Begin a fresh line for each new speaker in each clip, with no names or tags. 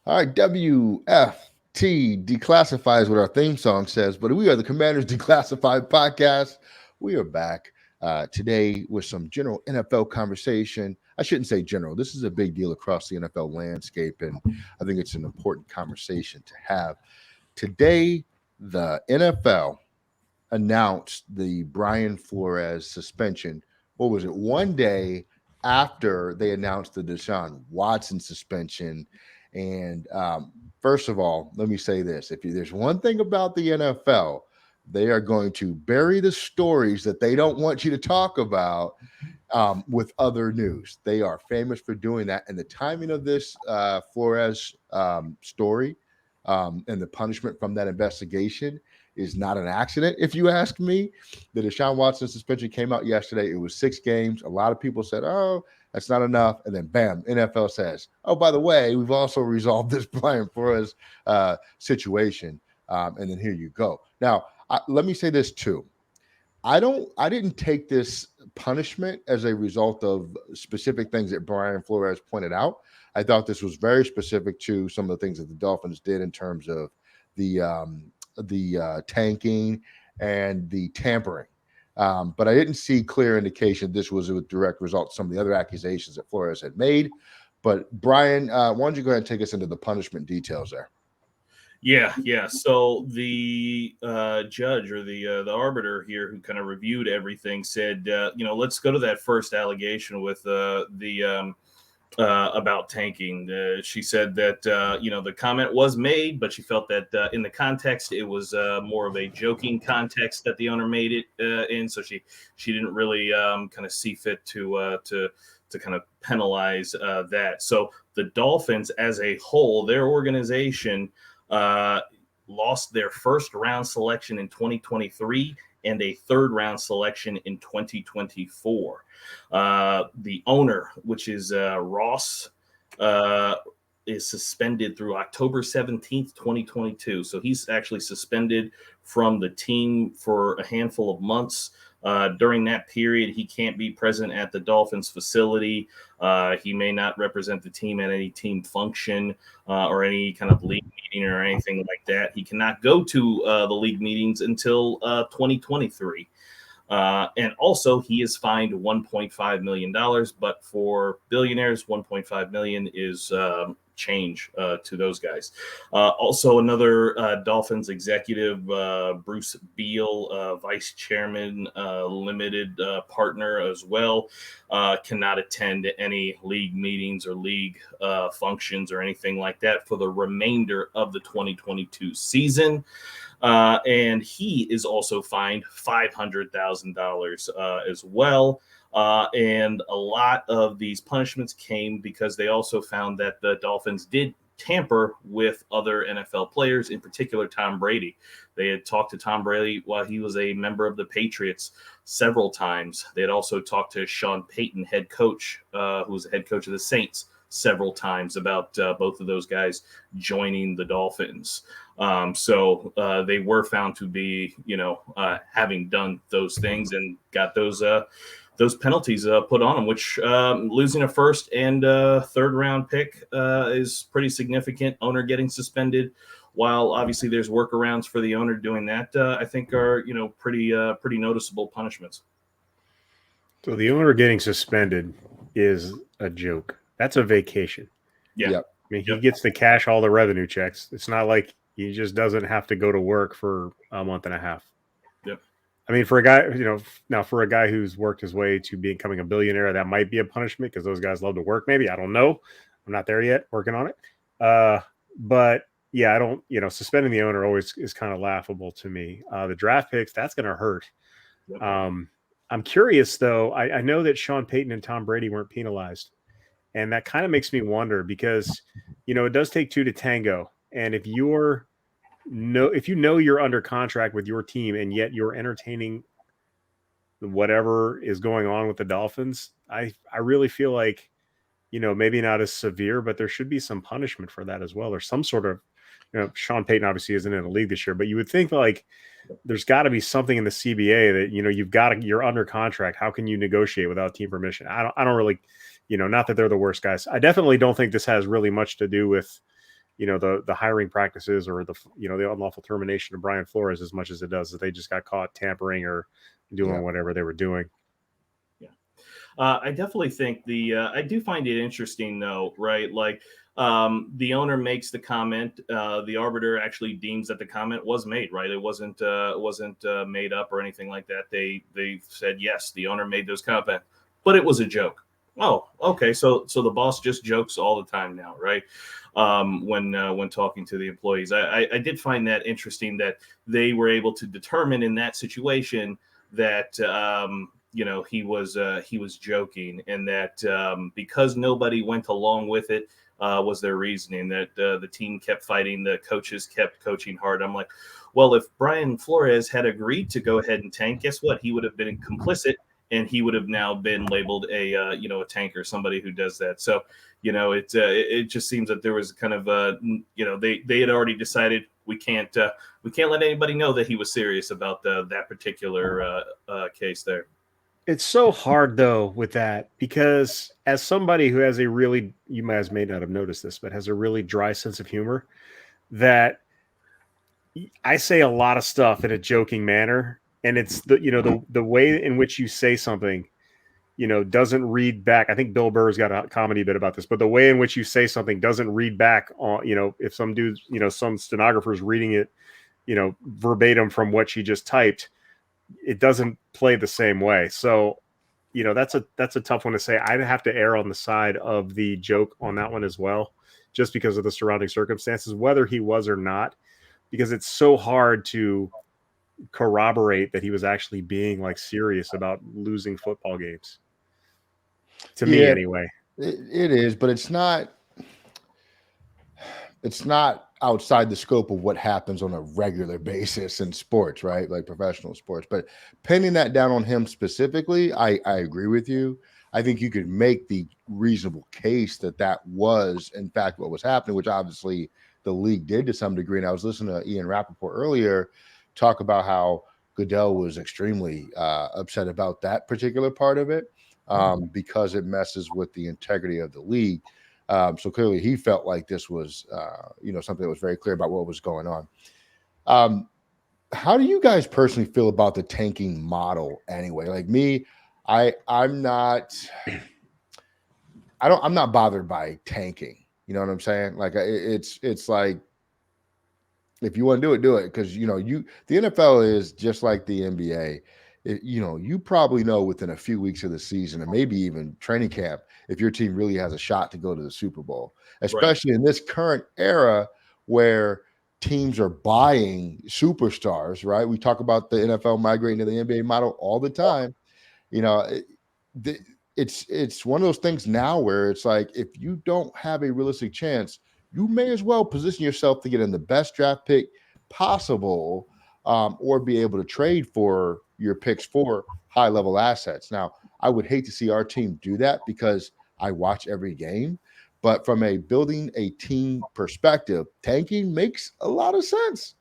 All right, WFT declassifies what our theme song says, but we are the Commanders Declassified Podcast. We are back today with some general NFL conversation. I shouldn't say general. This is a big deal across the NFL landscape, and I think it's an important conversation to have. Today, the NFL announced the Brian Flores suspension. What was it? One day after they announced the Deshaun Watson suspension. And first of all, let me say this: there's one thing about the NFL, they are going to bury the stories that they don't want you to talk about with other news. They are famous for doing that. And the timing of this Flores story and the punishment from that investigation is not an accident, if you ask me. The Deshaun Watson suspension came out yesterday. It was 6 games. A lot of people said, oh, that's not enough. And then, bam, NFL says, oh, by the way, we've also resolved this Brian Flores situation. And then here you go. Now, let me say this too. I didn't take this punishment as a result of specific things that Brian Flores pointed out. I thought this was very specific to some of the things that the Dolphins did in terms of the tanking and the tampering. But I didn't see clear indication this was a direct result of some of the other accusations that Flores had made. But Brian, why don't you go ahead and take us into the punishment details there?
Yeah. So the judge or the arbiter here, who kind of reviewed everything, said, let's go to that first allegation with about tanking. She said that the comment was made, but she felt that in the context it was more of a joking context that the owner made it in. So she didn't really kind of see fit to kind of penalize that. So the Dolphins as a whole, their organization, lost their first round selection in 2023 and a third round selection in 2024. The owner, which is Ross, is suspended through October 17th, 2022. So he's actually suspended from the team for a handful of months. During that period, he can't be present at the Dolphins facility. He may not represent the team at any team function or any kind of league meeting or anything like that. He cannot go to the league meetings until 2023. And also, he is fined $1.5 million, but for billionaires, $1.5 million is change to those guys. Also, another Dolphins executive, Bruce Beal, vice chairman, limited partner as well, cannot attend any league meetings or league functions or anything like that for the remainder of the 2022 season. And he is also fined $500,000 as well. And a lot of these punishments came because they also found that the Dolphins did tamper with other NFL players, in particular Tom Brady. They had talked to Tom Brady while he was a member of the Patriots several times. They had also talked to Sean Payton, head coach, who was the head coach of the Saints, several times about both of those guys joining the Dolphins. So they were found to be, having done those things and got those penalties put on them, which losing a first and third round pick is pretty significant. Owner getting suspended, while obviously there's workarounds for the owner doing that, I think are, pretty noticeable punishments.
So the owner getting suspended is a joke. That's a vacation.
Yeah.
Yep.
I mean, he gets to cash all the revenue checks. It's not like he just doesn't have to go to work for a month and a half.
Yep.
I mean, for a guy, now for a guy who's worked his way to becoming a billionaire, that might be a punishment because those guys love to work. Maybe, I don't know. I'm not there yet, working on it. But yeah, I don't. Suspending the owner always is kind of laughable to me. The draft picks, that's going to hurt.
Yep.
I'm curious though. I know that Sean Payton and Tom Brady weren't penalized, and that kind of makes me wonder because it does take two to tango, and if you know you're under contract with your team and yet you're entertaining whatever is going on with the Dolphins, I really feel like, maybe not as severe, but there should be some punishment for that as well, or some sort of, Sean Payton obviously isn't in the league this year, but you would think like there's got to be something in the CBA that, you're under contract. How can you negotiate without team permission? I don't really, not that they're the worst guys. I definitely don't think this has really much to do with the hiring practices or the unlawful termination of Brian Flores as much as it does that they just got caught tampering or doing whatever they were doing.
I definitely think I do find it interesting though, right? Like the owner makes the comment, the arbiter actually deems that the comment was made, right? It wasn't made up or anything like that. They said, yes, the owner made those comments, but it was a joke. Oh, okay. So the boss just jokes all the time now, right? When talking to the employees, I did find that interesting that they were able to determine in that situation that, he was joking, and that because nobody went along with it was their reasoning, that the team kept fighting, the coaches kept coaching hard. I'm like, well, if Brian Flores had agreed to go ahead and tank, guess what? He would have been complicit, and he would have now been labeled a tanker, somebody who does that. So it just seems that there was kind of they had already decided we can't let anybody know that he was serious about that particular case there.
It's so hard though with that, because as somebody who has you guys may not have noticed this, but has a really dry sense of humor, that I say a lot of stuff in a joking manner, and it's the way in which you say something, doesn't read back. I think Bill Burr's got a comedy bit about this, but the way in which you say something doesn't read back on, if some dude's, some stenographer's reading it, verbatim from what she just typed, it doesn't play the same way. So, that's a tough one to say. I'd have to err on the side of the joke on that one as well, just because of the surrounding circumstances, whether he was or not, because it's so hard to corroborate that he was actually being like serious about losing football games. To me, anyway.
It is, but it's not outside the scope of what happens on a regular basis in sports, right? Like professional sports. But pinning that down on him specifically, I agree with you. I think you could make the reasonable case that was, in fact, what was happening, which obviously the league did to some degree. And I was listening to Ian Rappaport earlier talk about how Goodell was extremely upset about that particular part of it because it messes with the integrity of the league. So clearly he felt like this was, something that was very clear about what was going on. How do you guys personally feel about the tanking model anyway? Like me, I'm not bothered by tanking. You know what I'm saying? Like it's like, if you want to do it, because the NFL is just like the NBA. You probably know within a few weeks of the season, and maybe even training camp, if your team really has a shot to go to the Super Bowl, especially in this current era where teams are buying superstars, right? We talk about the NFL migrating to the NBA model all the time. It's one of those things now where it's like, if you don't have a realistic chance, you may as well position yourself to get in the best draft pick possible, or be able to trade for your picks for high level assets. Now, I would hate to see our team do that because I watch every game, but from a building a team perspective, tanking makes a lot of sense.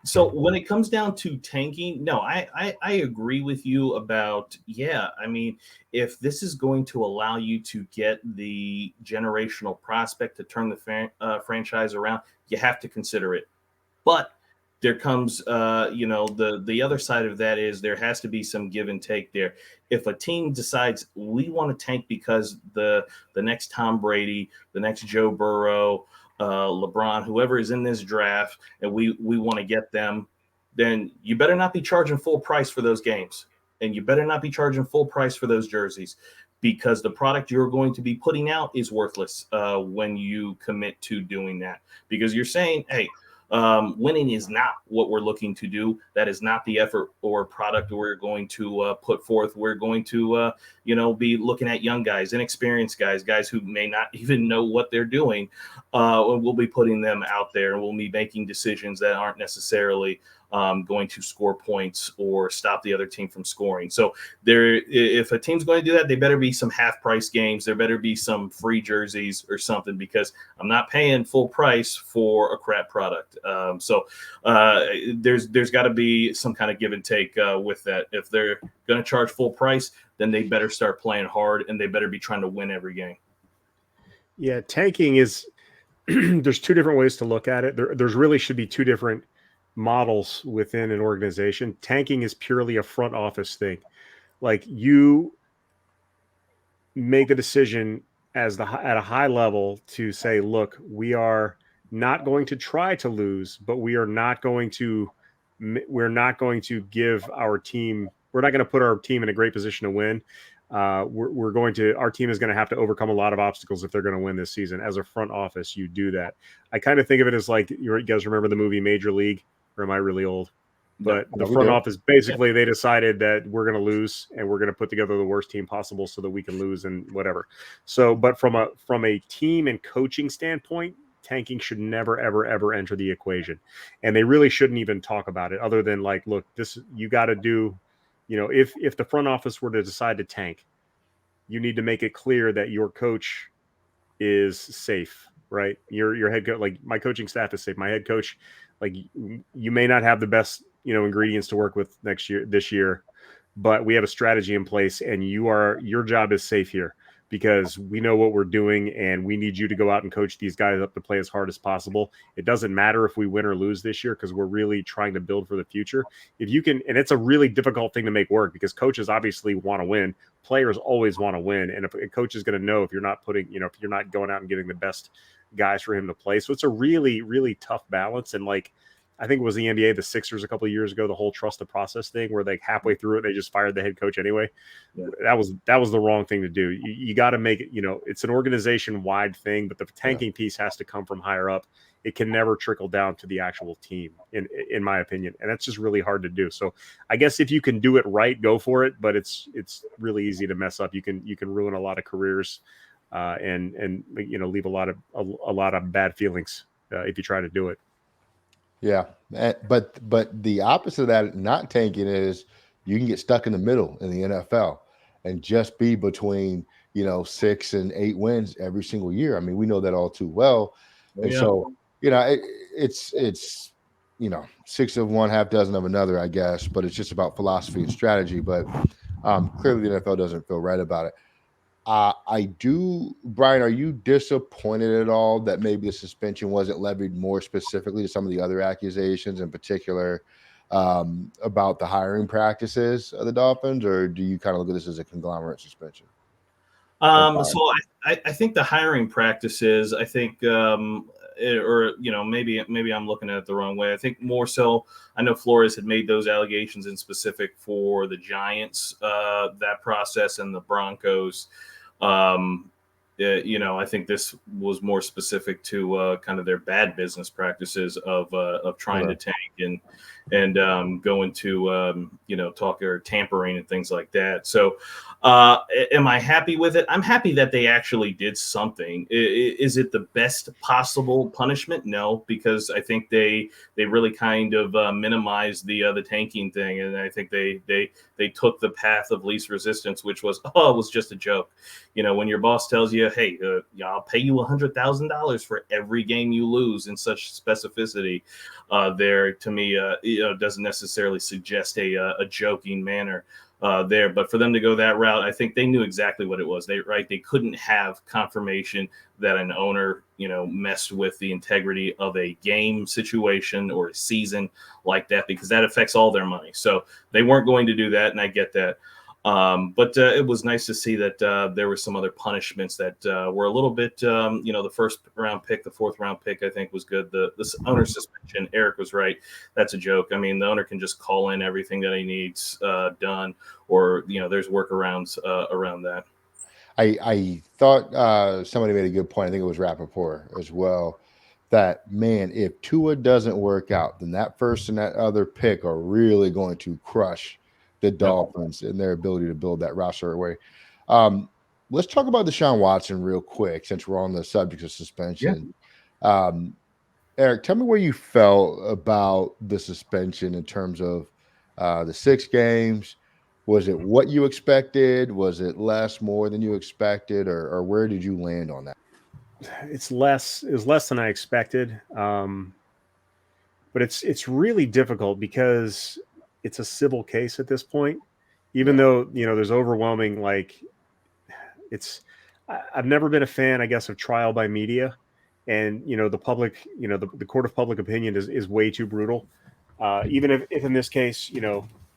So when it comes down to tanking, no, I agree with you about, I mean, if this is going to allow you to get the generational prospect to turn the franchise around, you have to consider it. But there comes, the other side of that is there has to be some give and take there. If a team decides we want to tank because the next Tom Brady, the next Joe Burrow, LeBron, whoever is in this draft, and we want to get them, then you better not be charging full price for those games, and you better not be charging full price for those jerseys, because the product you're going to be putting out is worthless when you commit to doing that, because you're saying, hey, winning is not what we're looking to do. That is not the effort or product we're going to put forth. We're going to, be looking at young guys, inexperienced guys who may not even know what they're doing. We'll be putting them out there, and we'll be making decisions that aren't necessarily going to score points or stop the other team from scoring. So if a team's going to do that, they better be some half price games. There better be some free jerseys or something, because I'm not paying full price for a crap product. There's got to be some kind of give and take with that. If they're going to charge full price, then they better start playing hard, and they better be trying to win every game.
Yeah, tanking is, there's two different ways to look at it. There's really should be two different models within an organization. Tanking is purely a front office thing. Like you make the decision at a high level to say, look, we are not going to try to lose, but we're not going to give our team, we're not going to put our team in a great position to win. Our team is going to have to overcome a lot of obstacles if they're going to win this season. As a front office, you do that. I kind of think of it as like, you guys remember the movie Major League, or am I really old? But the front office, basically, they decided that we're going to lose and we're going to put together the worst team possible so that we can lose and whatever. So, but from a team and coaching standpoint, tanking should never, ever, ever enter the equation. And they really shouldn't even talk about it other than like, look, this, you got to do, if the front office were to decide to tank, you need to make it clear that your coach is safe, right? Your head coach, like my coaching staff is safe. My head coach, like you may not have the best, ingredients to work with this year, but we have a strategy in place and your job is safe here because we know what we're doing and we need you to go out and coach these guys up to play as hard as possible. It doesn't matter if we win or lose this year because we're really trying to build for the future. If you can, and it's a really difficult thing to make work because coaches obviously want to win. Players always want to win. And if a coach is going to know if you're not putting, if you're not going out and getting the best guys for him to play. So it's a really, really tough balance. And like, I think it was the NBA, the Sixers a couple of years ago, the whole trust the process thing where like halfway through it, they just fired the head coach anyway. Yeah. That was the wrong thing to do. You got to make it, it's an organization wide thing, but the tanking piece has to come from higher up. It can never trickle down to the actual team in my opinion. And that's just really hard to do. So I guess if you can do it right, go for it, but it's really easy to mess up. You can ruin a lot of careers and leave a lot of bad feelings if you try to do it.
Yeah, but the opposite of that, not tanking, is you can get stuck in the middle in the NFL and just be between 6 and 8 wins every single year. I mean, we know that all too well, and so it's 6 of one, half dozen of another, I guess. But it's just about philosophy and strategy. But clearly, the NFL doesn't feel right about it. I do, Brian, are you disappointed at all that maybe the suspension wasn't levied more specifically to some of the other accusations, in particular about the hiring practices of the Dolphins, or do you kind of look at this as a conglomerate suspension?
So I think the hiring practices, I think, maybe I'm looking at it the wrong way. I think more so, I know Flores had made those allegations in specific for the Giants, that process, and the Broncos. I think this was more specific to kind of their bad business practices of trying to tank and going to talk or tampering and things like that. So am I happy with it? I'm happy that they actually did something. Is it the best possible punishment? No, because I think they really kind of minimized the tanking thing, and I think they took the path of least resistance, which was it was just a joke. When your boss tells you, hey, I'll pay you $100,000 for every game you lose in such specificity, there to me doesn't necessarily suggest a joking manner there. But for them to go that route, I think they knew exactly what it was. They couldn't have confirmation that an owner messed with the integrity of a game situation or a season like that, because that affects all their money. So they weren't going to do that, and I get that. But it was nice to see that there were some other punishments that were a little bit, the first round pick, the fourth round pick, I think was good. The owner suspension, Eric was right. That's a joke. I mean, the owner can just call in everything that he needs done, or, there's workarounds around that.
I thought somebody made a good point. I think it was Rappaport as well, that, man, if Tua doesn't work out, then that first and that other pick are really going to crush the Dolphins and their ability to build that roster away. Let's talk about Deshaun Watson real quick, since we're on the subject of suspension. Yeah. Eric, tell me where you felt about the suspension in terms of the 6 games. Was it what you expected? Was it less, more than you expected, or where did you land on that?
It was less than I expected. But it's really difficult because it's a civil case at this point, even though, there's overwhelming, like I've never been a fan, I guess, of trial by media. and the public, the court of public opinion is way too brutal. Even if in this case,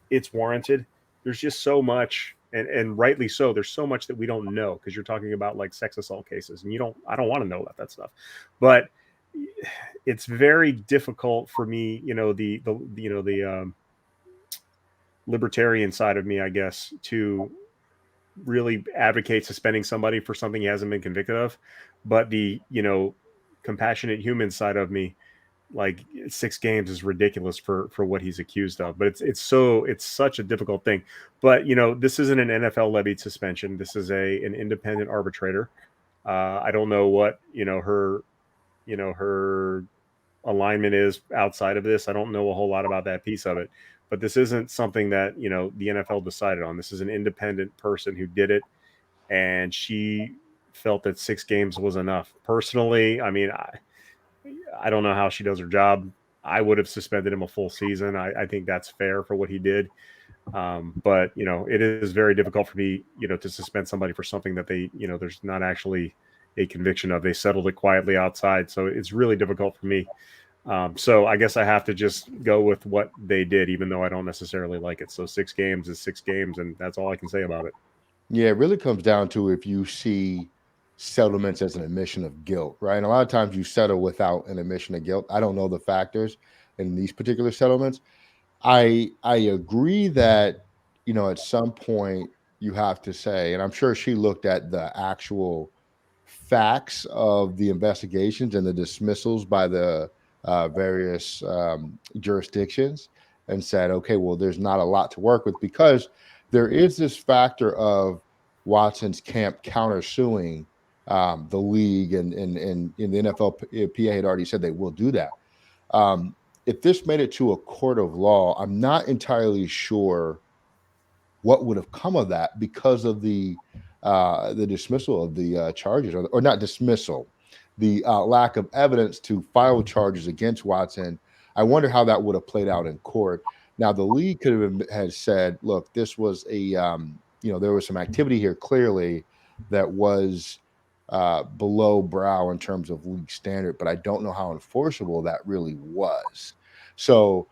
it's warranted. There's just so much, and rightly so. There's so much that we don't know because you're talking about like sex assault cases, and I don't want to know about that stuff. But it's very difficult for me, the libertarian side of me, I guess, to really advocate suspending somebody for something he hasn't been convicted of. But the compassionate human side of me, like 6 games is ridiculous for what he's accused of. But it's such a difficult thing. But this isn't an NFL levied suspension. This is an independent arbitrator. I don't know what her alignment is outside of this. I don't know a whole lot about that piece of it. But this isn't something that the NFL decided on. This is an independent person who did it, and she felt that 6 games was enough. Personally, I mean, I don't know how she does her job. I would have suspended him a full season. I think that's fair for what he did. But it is very difficult for me, to suspend somebody for something that they, there's not actually a conviction of. They settled it quietly outside, so it's really difficult for me. So I guess I have to just go with what they did, even though I don't necessarily like it. So 6 games is 6 games, and that's all I can say about it.
Yeah, it really comes down to if you see settlements as an admission of guilt, right? And a lot of times you settle without an admission of guilt. I don't know the factors in these particular settlements. I agree that at some point you have to say, and I'm sure she looked at the actual facts of the investigations and the dismissals by the various jurisdictions and said, okay, well, there's not a lot to work with because there is this factor of Watson's camp countersuing the league and in the NFLPA had already said they will do that. If this made it to a court of law, I'm not entirely sure what would have come of that because of the dismissal of the charges, or not dismissal, the lack of evidence to file charges against Watson. I wonder how that would have played out in court. Now, the league could have had said, look, this was there was some activity here clearly that was below brow in terms of league standard, but I don't know how enforceable that really was. So,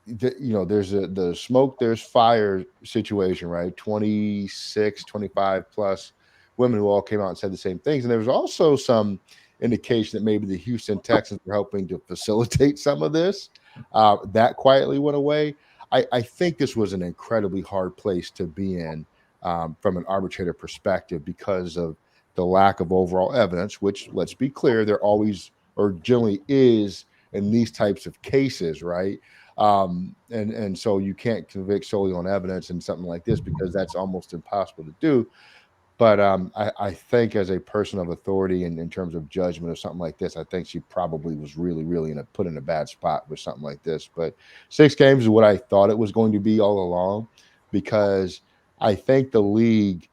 there's the smoke, there's fire situation, right? 26, 25 plus women who all came out and said the same things. And there was also some indication that maybe the Houston Texans were helping to facilitate some of this. That quietly went away. I think this was an incredibly hard place to be in from an arbitrator perspective because of the lack of overall evidence, which, let's be clear, there always or generally is in these types of cases, right? And so you can't convict solely on evidence in something like this because that's almost impossible to do. But I think as a person of authority in terms of judgment or something like this, I think she probably was really, really put in a bad spot with something like this. But 6 games is what I thought it was going to be all along, because I think the league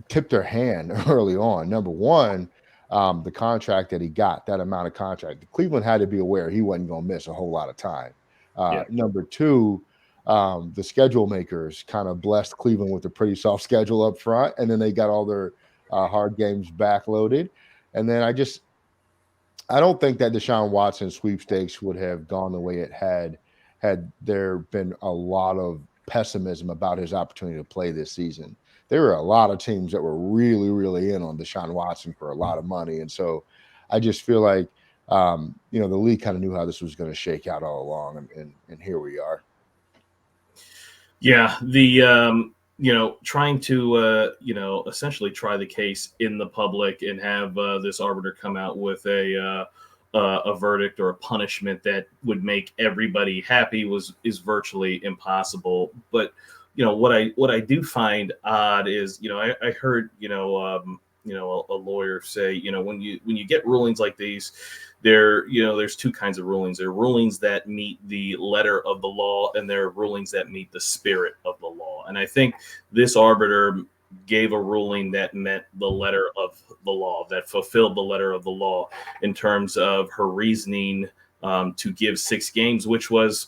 tipped their hand early on. Number one, the contract that he got, that amount of contract, Cleveland had to be aware he wasn't going to miss a whole lot of time. Number two, the schedule makers kind of blessed Cleveland with a pretty soft schedule up front, and then they got all their hard games backloaded. And then I don't think that Deshaun Watson sweepstakes would have gone the way it had there been a lot of pessimism about his opportunity to play this season. There were a lot of teams that were really, really in on Deshaun Watson for a lot of money. And so I just feel like, the league kind of knew how this was going to shake out all along. And here we are.
Yeah. Trying to, essentially try the case in the public and have this arbiter come out with a verdict or a punishment that would make everybody happy is virtually impossible. But what I do find odd is I heard a lawyer say when you get rulings like these, there's 2 kinds of rulings. There are rulings that meet the letter of the law, and there are rulings that meet the spirit of the law. And I think this arbiter gave a ruling that met the letter of the law, that fulfilled the letter of the law in terms of her reasoning to give 6 games, which was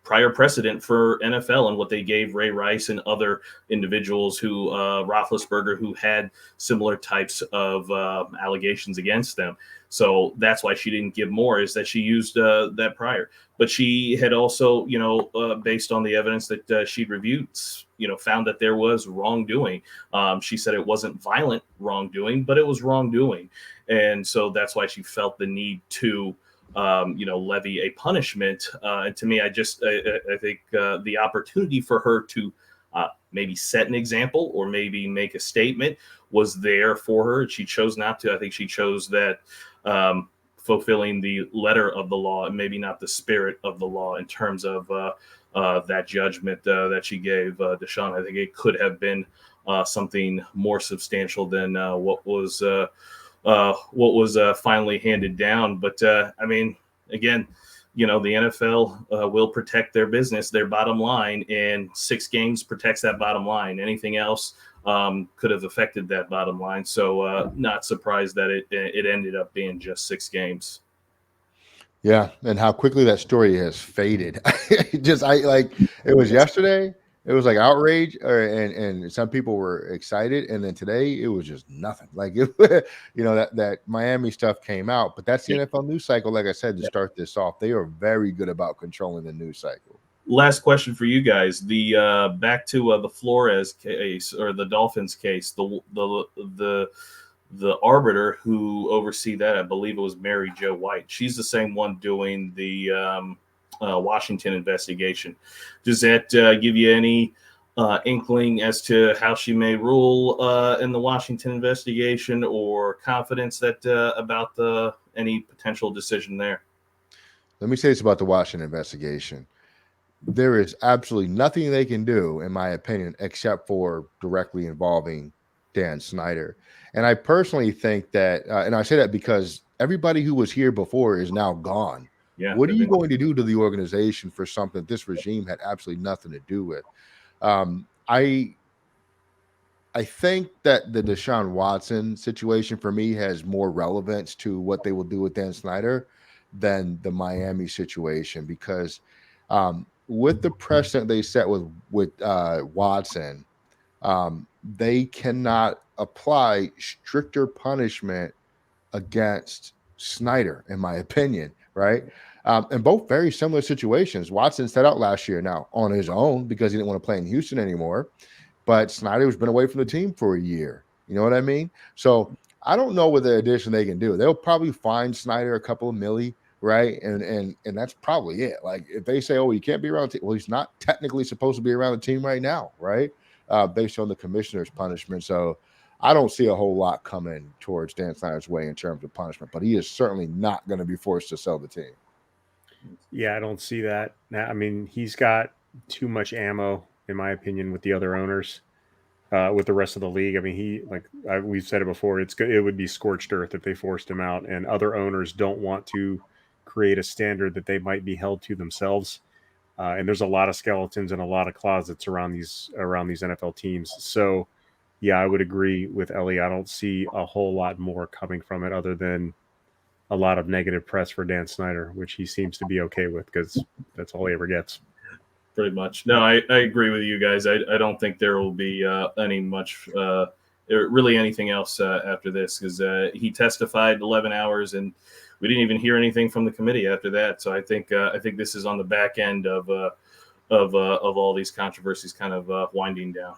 prior precedent for NFL and what they gave Ray Rice and other individuals who Roethlisberger, who had similar types of allegations against them. So that's why she didn't give more, is that she used that prior. But she had also, based on the evidence that she'd reviewed, found that there was wrongdoing. She said it wasn't violent wrongdoing, but it was wrongdoing. And so that's why she felt the need to, levy a punishment. And to me, I think the opportunity for her to maybe set an example or maybe make a statement was there for her. She chose not to. I think she chose that fulfilling the letter of the law and maybe not the spirit of the law in terms of that judgment that she gave Deshaun. I think it could have been something more substantial than what was finally handed down. But again, the NFL will protect their business, their bottom line, and 6 games protects that bottom line. Anything else could have affected that bottom line. So not surprised that it ended up being just 6 games.
Yeah, and how quickly that story has faded. It was yesterday. It was like outrage, and some people were excited, and then today it was just nothing. That Miami stuff came out, but that's the NFL news cycle. Like I said, to start this off, they are very good about controlling the news cycle.
Last question for you guys: the back to the Flores case or the Dolphins case. The arbiter who oversee that, I believe it was Mary Jo White. She's the same one doing the Washington investigation. Does that give you any inkling as to how she may rule in the Washington investigation, or confidence that about any potential decision there?
Let me say this about the Washington investigation. There is absolutely nothing they can do, in my opinion, except for directly involving Dan Snyder. And I personally think that, and I say that because everybody who was here before is now gone.
Yeah.
What are you going to do to the organization for something this regime had absolutely nothing to do with? I think that the Deshaun Watson situation for me has more relevance to what they will do with Dan Snyder than the Miami situation, because with the precedent they set with Watson, they cannot apply stricter punishment against Snyder, in my opinion, right? And both very similar situations. Watson set out last year now on his own because he didn't want to play in Houston anymore, but Snyder's been away from the team for a year. You know what I mean? So I don't know what the addition they can do. They'll probably fine Snyder a couple of milli, right? And that's probably it. Like if they say, oh, you can't be around the team, well, he's not technically supposed to be around the team right now, right? Based on the commissioner's punishment. So I don't see a whole lot coming towards Dan Snyder's way in terms of punishment, but he is certainly not going to be forced to sell the team.
Yeah, I don't see that. I mean, he's got too much ammo, in my opinion, with the other owners, with the rest of the league. I mean, we've said it before. It would be scorched earth if they forced him out, and other owners don't want to create a standard that they might be held to themselves. And there's a lot of skeletons and a lot of closets around these NFL teams. So, yeah, I would agree with Ellie. I don't see a whole lot more coming from it other than a lot of negative press for Dan Snyder, which he seems to be okay with because that's all he ever gets.
Pretty much. No, I agree with you guys. I don't think there will be really anything else after this, because he testified 11 hours and we didn't even hear anything from the committee after that. So I think this is on the back end of all these controversies kind of winding down.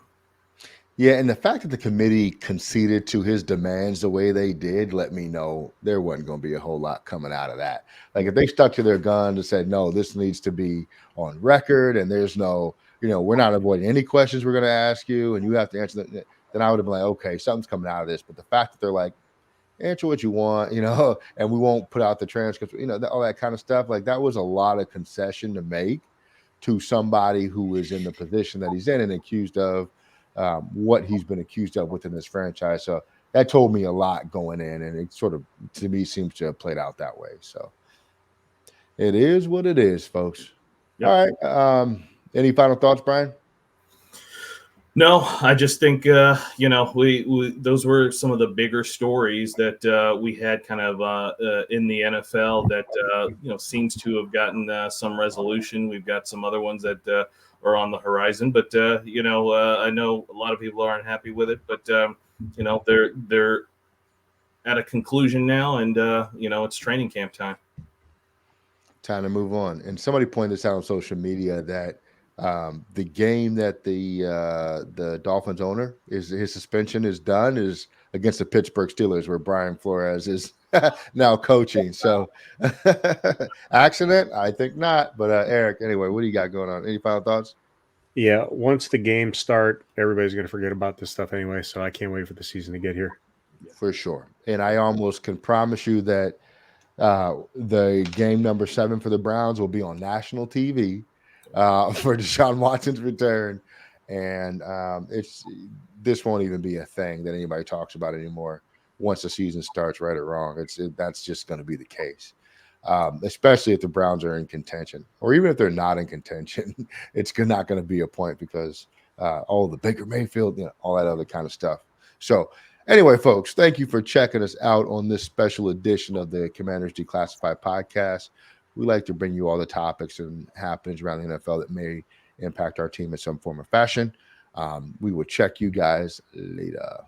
Yeah, and the fact that the committee conceded to his demands the way they did let me know there wasn't going to be a whole lot coming out of that. Like if they stuck to their guns and said, no, this needs to be on record and there's no, we're not avoiding any questions we're going to ask you and you have to answer them, then I would have been like, okay, something's coming out of this. But the fact that they're like, answer what you want, and we won't put out the transcripts, all that kind of stuff. Like that was a lot of concession to make to somebody who is in the position that he's in and accused of what he's been accused of within this franchise. So that told me a lot going in, and it sort of, to me, seems to have played out that way. So it is what it is, folks. Yep. All right. Any final thoughts, Brian?
No, I just think we those were some of the bigger stories that we had kind of in the NFL that seems to have gotten some resolution. We've got some other ones that are on the horizon, but I know a lot of people aren't happy with it, but they're at a conclusion now, and it's training camp time.
Time to move on. And somebody pointed this out on social media that the game that the Dolphins owner is his suspension is done is against the Pittsburgh Steelers, where Brian Flores is now coaching. So accident, I think not. But Eric, anyway, what do you got going on? Any final thoughts?
Yeah, once the games start, everybody's going to forget about this stuff anyway. So I can't wait for the season to get here.
For sure. And I almost can promise you that the game number 7 for the Browns will be on national TV for Deshaun Watson's return, and this won't even be a thing that anybody talks about anymore once the season starts, right or wrong. That's just going to be the case, especially if the Browns are in contention, or even if they're not in contention. It's not going to be a point because the Baker Mayfield, all that other kind of stuff. So anyway, folks, thank you for checking us out on this special edition of the Commanders Declassified podcast. We like to bring you all the topics and happenings around the NFL that may impact our team in some form or fashion. We will check you guys later.